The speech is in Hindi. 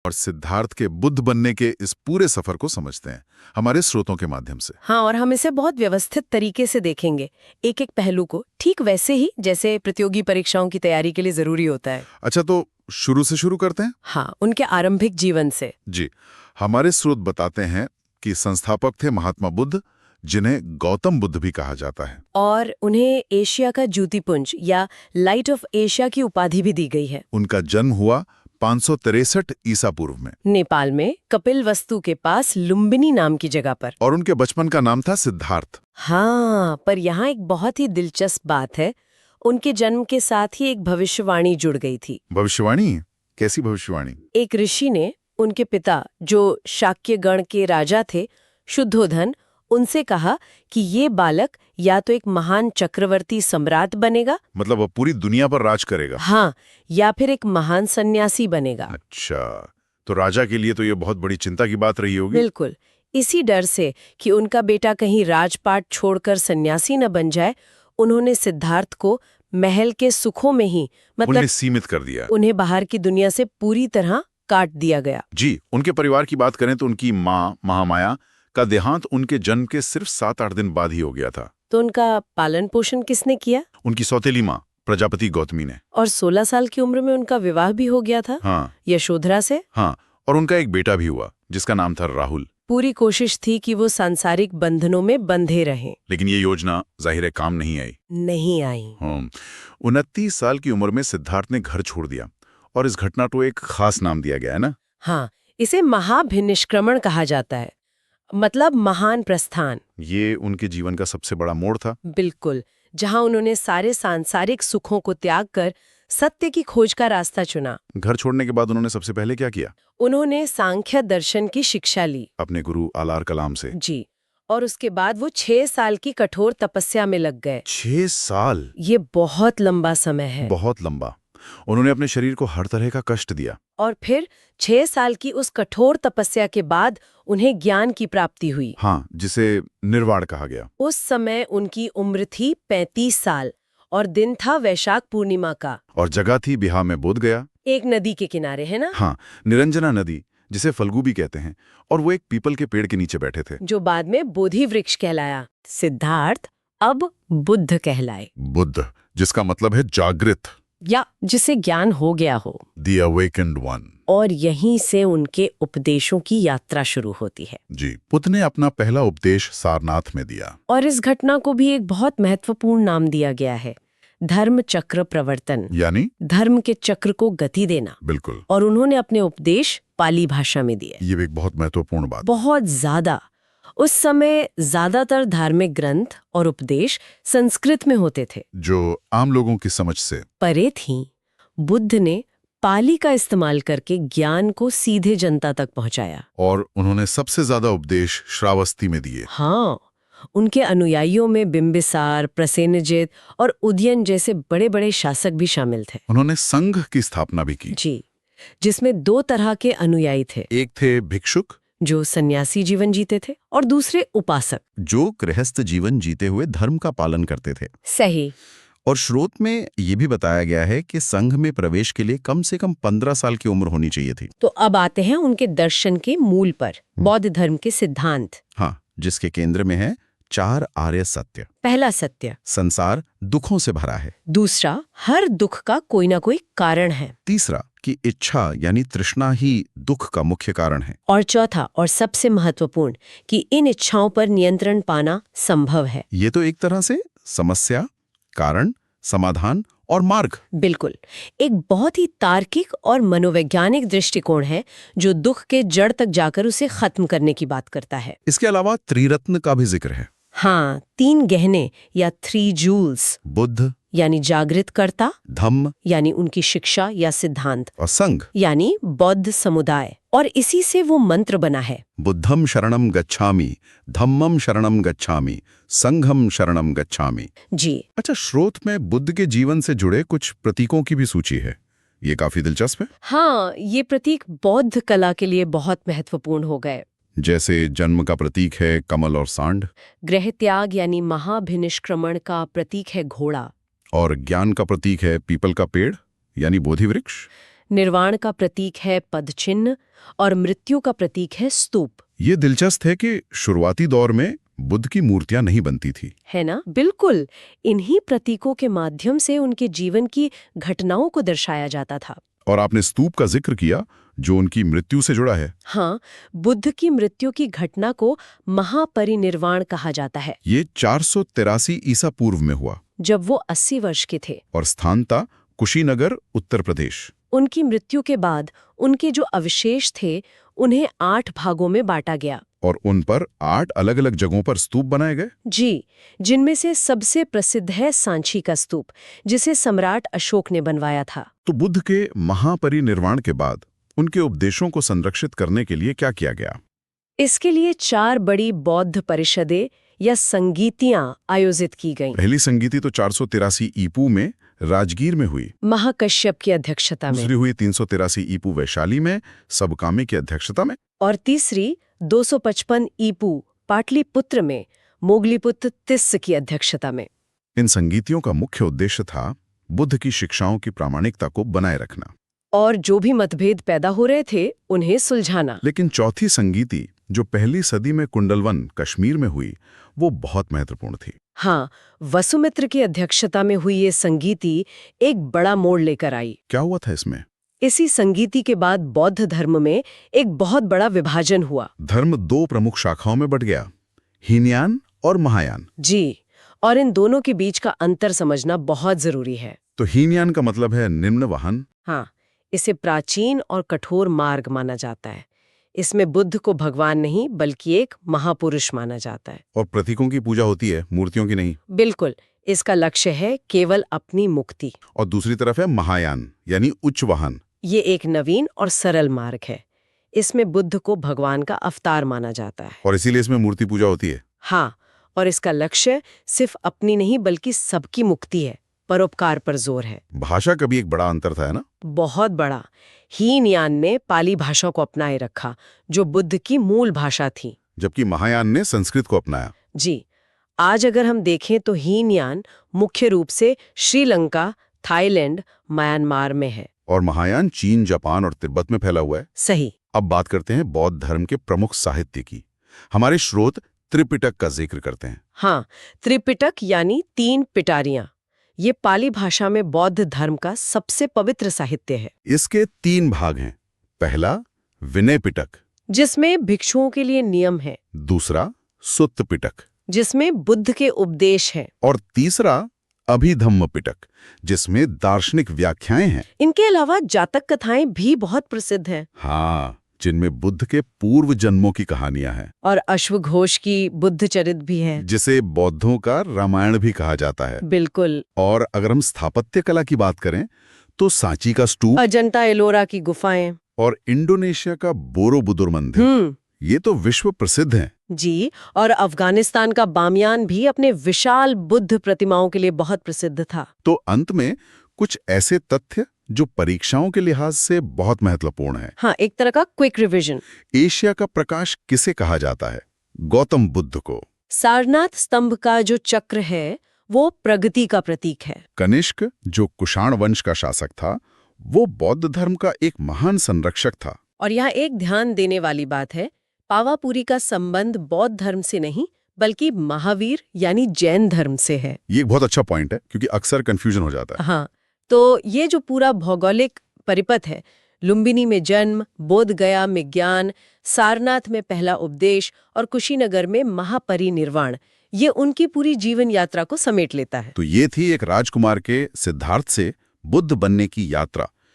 और सिद्धार्थ के बुद्ध बनने के इस पूरे सफर को समझते हैं हमारे स्रोतों के माध्यम से। हाँ, और हम इसे बहुत व्यवस्थित तरीके से देखेंगे, एक एक पहलू को, ठीक वैसे ही जैसे प्रतियोगी परीक्षाओं की तैयारी के लिए जरूरी होता है। अच्छा, तो शुरू से शुरू करते हैं। हाँ, उनके आरंभिक जीवन से। जी, हमारे स्रोत बताते हैं कि संस्थापक थे महात्मा बुद्ध, जिन्हें गौतम बुद्ध भी कहा जाता है, और उन्हें एशिया का ज्योतिपुंज या लाइट ऑफ एशिया की उपाधि भी दी गई है। उनका जन्म हुआ 563 ईसा पूर्व में, नेपाल में कपिलवस्तु के पास लुम्बिनी नाम की जगह पर। और उनके बचपन का नाम था सिद्धार्थ। हाँ, पर यहाँ एक बहुत ही दिलचस्प बात है, उनके जन्म के साथ ही एक भविष्यवाणी जुड़ गई थी। भविष्यवाणी? कैसी भविष्यवाणी? एक ऋषि ने उनके पिता, जो शाक्य गण के राजा थे, शुद्धोधन, उनसे कहा कि ये बालक या तो एक महान चक्रवर्ती सम्राट बनेगा, मतलब वो पूरी दुनिया पर राज करेगा। हाँ, या फिर एक महान सन्यासी बनेगा। अच्छा, तो राजा के लिए तो ये बहुत बड़ी चिंता की बात रही होगी। बिल्कुल। इसी डर से कि उनका बेटा कहीं राजपाट छोड़कर सन्यासी न बन जाए, उन्होंने सिद्धार्थ को महल के सुखों में ही, मतलब उन्हें सीमित कर दिया। उन्हें बाहर की दुनिया से पूरी तरह काट दिया गया। जी, उनके परिवार की बात करें तो उनकी माँ महामाया का देहांत उनके जन्म के सिर्फ 7-8 दिन बाद ही हो गया था। तो उनका पालन पोषण किसने किया? उनकी सौतेली माँ प्रजापति गौतमी ने। और 16 साल की उम्र में उनका विवाह भी हो गया था। हाँ, यशोधरा से। हाँ, और उनका एक बेटा भी हुआ जिसका नाम था राहुल। पूरी कोशिश थी कि वो सांसारिक बंधनों में बंधे रहें। लेकिन ये योजना जाहिर है काम नहीं आई। 29 साल की उम्र में सिद्धार्थ ने घर छोड़ दिया, और इस घटना को एक खास नाम दिया गया है ना। हाँ, इसे महाभिनिष्क्रमण कहा जाता है, मतलब महान प्रस्थान। ये उनके जीवन का सबसे बड़ा मोड़ था। बिल्कुल, जहां उन्होंने सारे सांसारिक सुखों को त्याग कर सत्य की खोज का रास्ता चुना। घर छोड़ने के बाद उन्होंने सबसे पहले क्या किया? उन्होंने सांख्य दर्शन की शिक्षा ली अपने गुरु आलार कलाम से। जी, और उसके बाद वो 6 साल की कठोर तपस्या में लग गए। 6 साल? ये बहुत लंबा समय है। बहुत लंबा। उन्होंने अपने शरीर को हर तरह का कष्ट दिया। और फिर 6 साल की उस कठोर तपस्या के बाद उन्हें ज्ञान की प्राप्ति हुई। हाँ, जिसे निर्वाण कहा गया। उस समय उनकी उम्र थी 35 साल, और दिन था वैशाख पूर्णिमा का। और जगह थी बिहार में बोध गया, एक नदी के किनारे, है ना? हाँ, निरंजना नदी, जिसे फल्गु भी कहते हैं। और वो एक पीपल के पेड़ के नीचे बैठे थे, जो बाद में बोधि वृक्ष कहलाया। सिद्धार्थ अब बुद्ध कहलाए। बुद्ध, जिसका मतलब है जागृत, या जिसे ज्ञान हो गया हो। The awakened one। और यहीं से उनके उपदेशों की यात्रा शुरू होती है। जी, बुद्ध ने अपना पहला उपदेश सारनाथ में दिया। और इस घटना को भी एक बहुत महत्वपूर्ण नाम दिया गया है, धर्म चक्र प्रवर्तन, यानी धर्म के चक्र को गति देना। बिल्कुल। और उन्होंने अपने उपदेश पाली भाषा में दिए। ये भी एक बहुत महत्वपूर्ण बात। बहुत ज्यादा। उस समय ज्यादातर धार्मिक ग्रंथ और उपदेश संस्कृत में होते थे, जो आम लोगों की समझ से परे थीं। बुद्ध ने पाली का इस्तेमाल करके ज्ञान को सीधे जनता तक पहुंचाया। और उन्होंने सबसे ज्यादा उपदेश श्रावस्ती में दिए। हाँ, उनके अनुयायियों में बिंबिसार, प्रसेनजित और उदयन जैसे बड़े बड़े शासक भी शामिल थे। उन्होंने संघ की स्थापना भी की। जी, जिसमें 2 तरह के अनुयायी थे। एक थे भिक्षुक, जो सन्यासी जीवन जीते थे, और दूसरे उपासक, जो गृहस्थ जीवन जीते हुए धर्म का पालन करते थे। सही। और स्रोत में ये भी बताया गया है कि संघ में प्रवेश के लिए कम से कम 15 साल की उम्र होनी चाहिए थी। तो अब आते हैं उनके दर्शन के मूल पर, बौद्ध धर्म के सिद्धांत। हाँ, जिसके केंद्र में है 4 आर्य सत्य। पहला सत्य, संसार दुखों से भरा है। दूसरा, हर दुख का कोई ना कोई कारण है। तीसरा, कि इच्छा यानी तृष्णा ही दुख का मुख्य कारण है। और चौथा और सबसे महत्वपूर्ण, कि इन इच्छाओं पर नियंत्रण पाना संभव है। ये तो एक तरह से समस्या, कारण, समाधान और मार्ग। बिल्कुल, एक बहुत ही तार्किक और मनोवैज्ञानिक दृष्टिकोण है, जो दुख के जड़ तक जाकर उसे खत्म करने की बात करता है। इसके अलावा त्रिरत्न का भी जिक्र है। हाँ, 3 गहने या 3 जूल्स, बुद्ध यानी जागृत कर्ता, धम्म यानी उनकी शिक्षा या सिद्धांत, और संघ यानी बौद्ध समुदाय। और इसी से वो मंत्र बना है, बुद्धम शरणम गच्छामि, धम्मम शरणम गच्छामि, संघम शरणम गच्छामि। जी। अच्छा, स्रोत में बुद्ध के जीवन से जुड़े कुछ प्रतीकों की भी सूची है। ये काफी दिलचस्प है। हाँ, ये प्रतीक बौद्ध कला के लिए बहुत महत्वपूर्ण हो गए। जैसे जन्म का प्रतीक है कमल और सांड, गृह त्याग यानी महाभिनिष्क्रमण का प्रतीक है घोड़ा, और ज्ञान का प्रतीक है पीपल का पेड़ यानी बोधि वृक्ष। निर्वाण का प्रतीक है पदचिन्ह और मृत्यु का प्रतीक है स्तूप। ये दिलचस्प है कि शुरुआती दौर में बुद्ध की मूर्तियां नहीं बनती थी। है ना? बिल्कुल। इन्हीं प्रतीकों के माध्यम से उनके जीवन की घटनाओं को दर्शाया जाता था। और आपने स्तूप का जिक्र किया जो उनकी मृत्यु से जुड़ा है। हाँ, बुद्ध की मृत्यु की घटना को महापरिनिर्वाण कहा जाता है। ये 483 ईसा पूर्व में हुआ जब वो 80 वर्ष के थे। और स्थान था कुशीनगर, उत्तर प्रदेश। उनकी मृत्यु के बाद उनके जो अवशेष थे उन्हें 8 भागों में बांटा गया। और उन पर 8 अलग-अलग जगहों पर स्तूप बनाए गए। जी, जिनमें से सबसे प्रसिद्ध है सांची का स्तूप, जिसे सम्राट अशोक ने बनवाया था। तो बुद्ध के महापरिनिर्वाण के बाद उनके उपदेशों को संरक्षित करने के लिए क्या किया गया? इसके लिए 4 बड़ी बौद्ध परिषदें या संगीतियां आयोजित की गईं। पहली संगीति तो 483 ईपू में राजगीर में हुई। महाकश्यप की अध्यक्षता में। दूसरी हुई 383 ईपू वैशाली में, सबकामी की अध्यक्षता में। और तीसरी 255 ईपू पाटलिपुत्र में, मोगलीपुत्र तिस्स की अध्यक्षता में। इन संगीतियों का मुख्य उद्देश्य था बुद्ध की शिक्षाओं की प्रामाणिकता को बनाए रखना और जो भी मतभेद पैदा हो रहे थे उन्हें सुलझाना। लेकिन चौथी संगीति जो पहली सदी में कुंडलवन, कश्मीर में हुई, वो बहुत महत्वपूर्ण थी। हाँ, वसुमित्र की अध्यक्षता में हुई ये संगीति एक बड़ा मोड़ लेकर आई। क्या हुआ था इसमें? इसी संगीति के बाद बौद्ध धर्म में एक बहुत बड़ा विभाजन हुआ। धर्म 2 प्रमुख शाखाओं में बट गया, हीनयान और महायान। जी, और इन दोनों के बीच का अंतर समझना बहुत जरूरी है। तो हीनयान का मतलब है निम्न वाहन। हाँ, इसे प्राचीन और कठोर मार्ग माना जाता है। इसमें बुद्ध को भगवान नहीं बल्कि एक महापुरुष माना जाता है। और प्रतीकों की पूजा होती है, मूर्तियों की नहीं। बिल्कुल, इसका लक्ष्य है केवल अपनी मुक्ति। और दूसरी तरफ है महायान यानी उच्च वाहन। ये एक नवीन और सरल मार्ग है। इसमें बुद्ध को भगवान का अवतार माना जाता है। और इसीलिए इसमें मूर्ति पूजा होती है। हाँ, और इसका लक्ष्य सिर्फ अपनी नहीं बल्कि सबकी मुक्ति है। परोपकार पर जोर है। भाषा का भी एक बड़ा अंतर था, है ना? बहुत बड़ा। हीनयान ने पाली भाषा को अपनाए रखा, जो बुद्ध की मूल भाषा थी, जबकि महायान ने संस्कृत को अपनाया। जी, आज अगर हम देखें तो हीनयान मुख्य रूप से श्रीलंका, थाईलैंड, म्यांमार में है। और महायान चीन, जापान और तिब्बत में फैला हुआ है। सही। अब बात करते हैं बौद्ध धर्म के प्रमुख साहित्य की। हमारे स्रोत त्रिपिटक का जिक्र करते हैं। हाँ, त्रिपिटक यानी 3 पिटारियां। ये पाली भाषा में बौद्ध धर्म का सबसे पवित्र साहित्य है। इसके 3 भाग हैं। पहला विनय पिटक, जिसमें भिक्षुओं के लिए नियम है। दूसरा सुत्त पिटक, जिसमें बुद्ध के उपदेश हैं। और तीसरा अभिधम्म पिटक, जिसमें दार्शनिक व्याख्याएं हैं। इनके अलावा जातक कथाएं भी बहुत प्रसिद्ध हैं। हाँ, जिनमें बुद्ध के पूर्व जन्मों की कहानियां हैं। और अश्वघोष की बुद्ध चरित भी है, जिसे बौद्धों का रामायण भी कहा जाता है। बिल्कुल। और अगर हम स्थापत्य कला की बात करें तो सांची का स्तूप, अजंता एलोरा की गुफाएं और इंडोनेशिया का बोरोबुदुर मंदिर, ये तो विश्व प्रसिद्ध हैं। जी, और अफगानिस्तान का बामियान भी अपने विशाल बुद्ध प्रतिमाओं के लिए बहुत प्रसिद्ध था। तो अंत में कुछ ऐसे तथ्य जो परीक्षाओं के लिहाज से बहुत महत्वपूर्ण है। हाँ, एक तरह का क्विक रिवीजन। एशिया का प्रकाश किसे कहा जाता है? गौतम बुद्ध को। सारनाथ स्तंभ का जो चक्र है वो प्रगति का प्रतीक है। कनिष्क, जो कुषाण वंश का शासक था, वो बौद्ध धर्म का एक महान संरक्षक था। और यहाँ एक ध्यान देने वाली बात है, पावापुरी का संबंध बौद्ध धर्म से नहीं बल्कि महावीर यानी जैन धर्म से है। ये एक बहुत अच्छा पॉइंट है क्योंकि अक्सर कंफ्यूजन हो जाता है। हाँ, तो ये जो पूरा भौगोलिक परिपथ है, लुम्बिनी में जन्म, बोध गया में ज्ञान, सारनाथ में पहला उपदेश और कुशीनगर में महापरिनिर्वाण, ये उनकी पूरी जीवन यात्रा को समेट लेता है। तो ये थी एक राजकुमार के सिद्धार्थ से बुद्ध बनने की यात्रा,